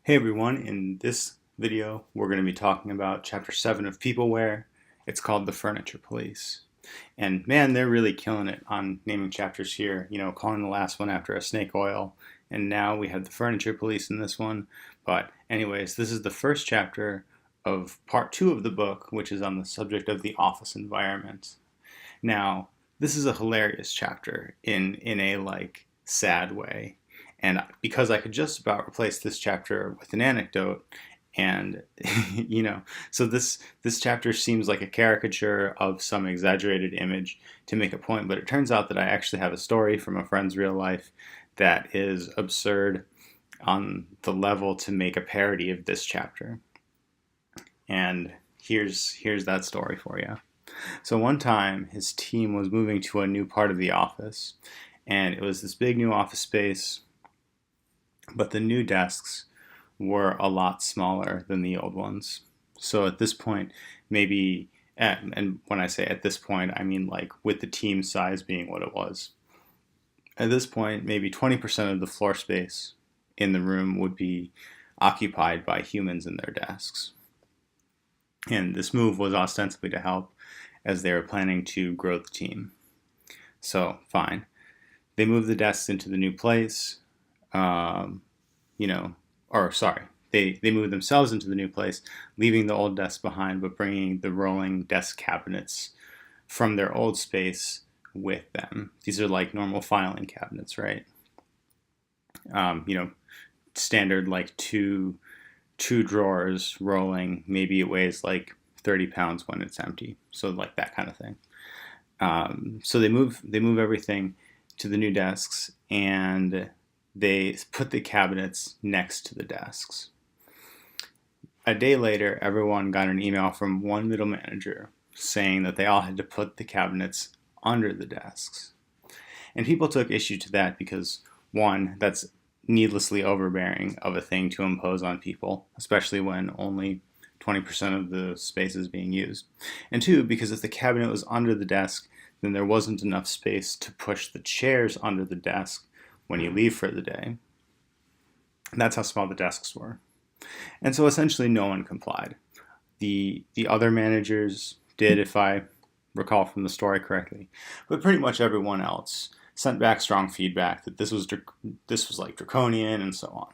Hey everyone, in this video we're going to be talking about Chapter 7 of Peopleware. It's called The Furniture Police. And man, they're really killing it on naming chapters here, calling the last one after a snake oil. And now we have the Furniture Police in this one. But anyways, this is the first chapter of part 2 of the book, which is on the subject of the office environment. Now, this is a hilarious chapter in a sad way. And because I could just about replace this chapter with an anecdote, and so this chapter seems like a caricature of some exaggerated image to make a point, but it turns out that I actually have a story from a friend's real life that is absurd on the level to make a parody of this chapter. And here's that story for you. So one time his team was moving to a new part of the office, and it was this big new office space, but the new desks were a lot smaller than the old ones. So at this point, maybe, and when I say at this point, I mean like with the team size being what it was. At this point, maybe 20% of the floor space in the room would be occupied by humans in their desks. And this move was ostensibly to help, as they were planning to grow the team. So, fine. They moved the desks into the new place. They moved themselves into the new place, leaving the old desks behind, but bringing the rolling desk cabinets from their old space with them. These are like normal filing cabinets, right? Standard like two drawers rolling. Maybe it weighs like 30 pounds when it's empty. So like that kind of thing. So they move everything to the new desks, and they put the cabinets next to the desks. A day later, everyone got an email from one middle manager saying that they all had to put the cabinets under the desks. And people took issue to that because, one, that's needlessly overbearing of a thing to impose on people, especially when only 20% of the space is being used. And two, because if the cabinet was under the desk, then there wasn't enough space to push the chairs under the desk when you leave for the day. And that's how small the desks were. And so essentially no one complied. The other managers did, if I recall from the story correctly, but pretty much everyone else sent back strong feedback that this was like draconian and so on.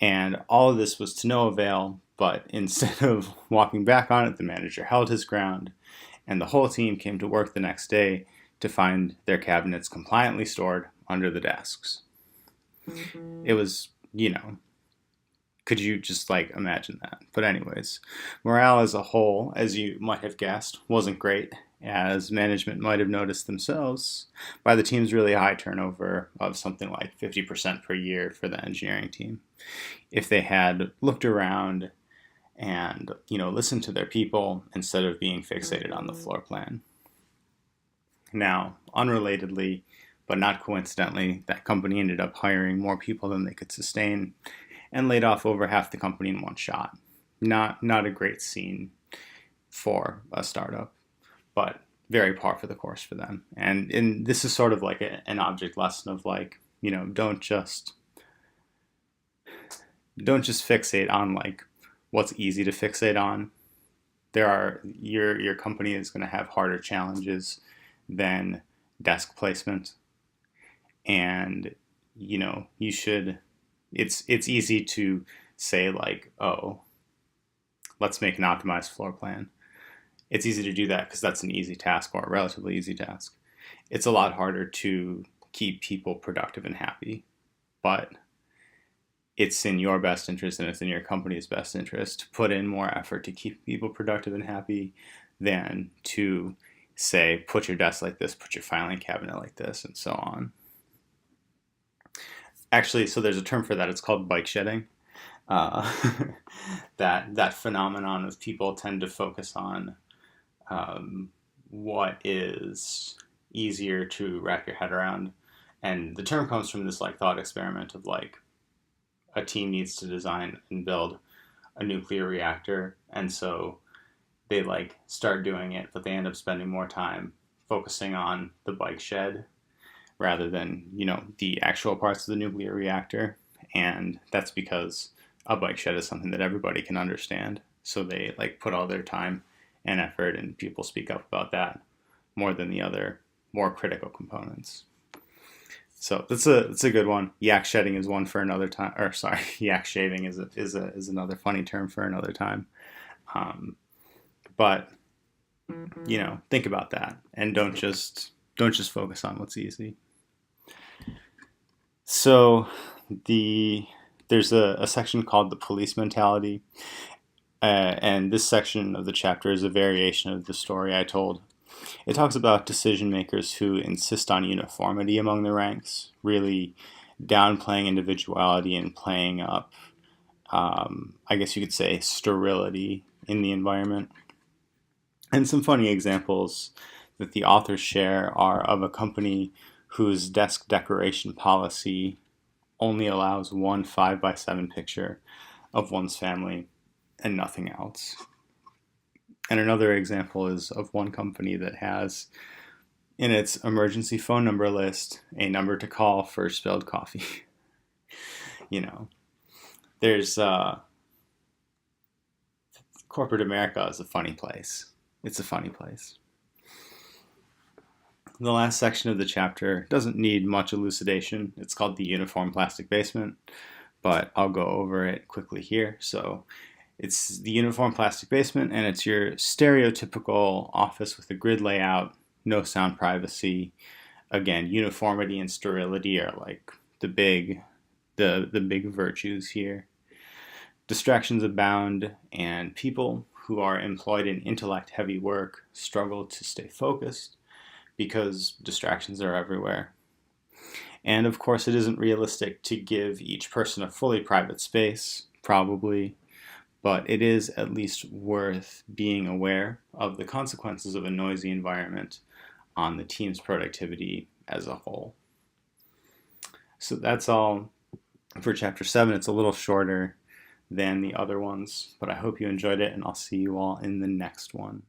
And all of this was to no avail, but instead of walking back on it, the manager held his ground, and the whole team came to work the next day to find their cabinets compliantly stored under the desks. Mm-hmm. It was, could you just imagine that? But anyways, morale as a whole, as you might have guessed, wasn't great, as management might have noticed themselves by the team's really high turnover of something like 50% per year for the engineering team. If they had looked around and, listened to their people instead of being fixated on the floor plan. Now, unrelatedly, but not coincidentally, that company ended up hiring more people than they could sustain and laid off over half the company in one shot. Not a great for a startup, but very par for the course for them. And this is sort of like an object lesson of don't just fixate on what's easy to fixate on. Your company is going to have harder challenges than desk placement, and you should. It's easy to say let's make an optimized floor plan. It's easy to do that because that's an easy task, or a relatively easy task. It's a lot harder to keep people productive and happy, but it's in your best interest and it's in your company's best interest to put in more effort to keep people productive and happy than to say, put your desk like this, put your filing cabinet like this, and so on. Actually, so there's a term for that. It's called bike shedding. That phenomenon of people tend to focus on what is easier to wrap your head around. And the term comes from this thought experiment of a team needs to design and build a nuclear reactor, and so they start doing it, but they end up spending more time focusing on the bike shed rather than the actual parts of the nuclear reactor. And that's because a bike shed is something that everybody can understand. So they like put all their time and effort, and people speak up about that more than the other more critical components. So that's a good one. Yak shedding is one for another time. Or sorry, yak shaving is another funny term for another time. Um, but think about that and don't just focus on what's easy. So there's a section called the police mentality, and this section of the chapter is a variation of the story I told. It talks about decision makers who insist on uniformity among the ranks, really downplaying individuality and playing up, I guess you could say, sterility in the environment. And some funny examples that the authors share are of a company whose desk decoration policy only allows one 5x7 picture of one's family and nothing else. And another example is of one company that has in its emergency phone number list a number to call for spilled coffee. you know, there's corporate America is a funny place. It's a funny place. The last section of the chapter doesn't need much elucidation. It's called the uniform plastic basement, but I'll go over it quickly here. So it's the uniform plastic basement, and it's your stereotypical office with a grid layout, no sound privacy. Again, uniformity and sterility are like the big virtues here. Distractions abound, and people who are employed in intellect-heavy work struggle to stay focused because distractions are everywhere. And of course, it isn't realistic to give each person a fully private space, probably, but it is at least worth being aware of the consequences of a noisy environment on the team's productivity as a whole. So that's all for Chapter 7. It's a little shorter than the other ones, but I hope you enjoyed it, and I'll see you all in the next one.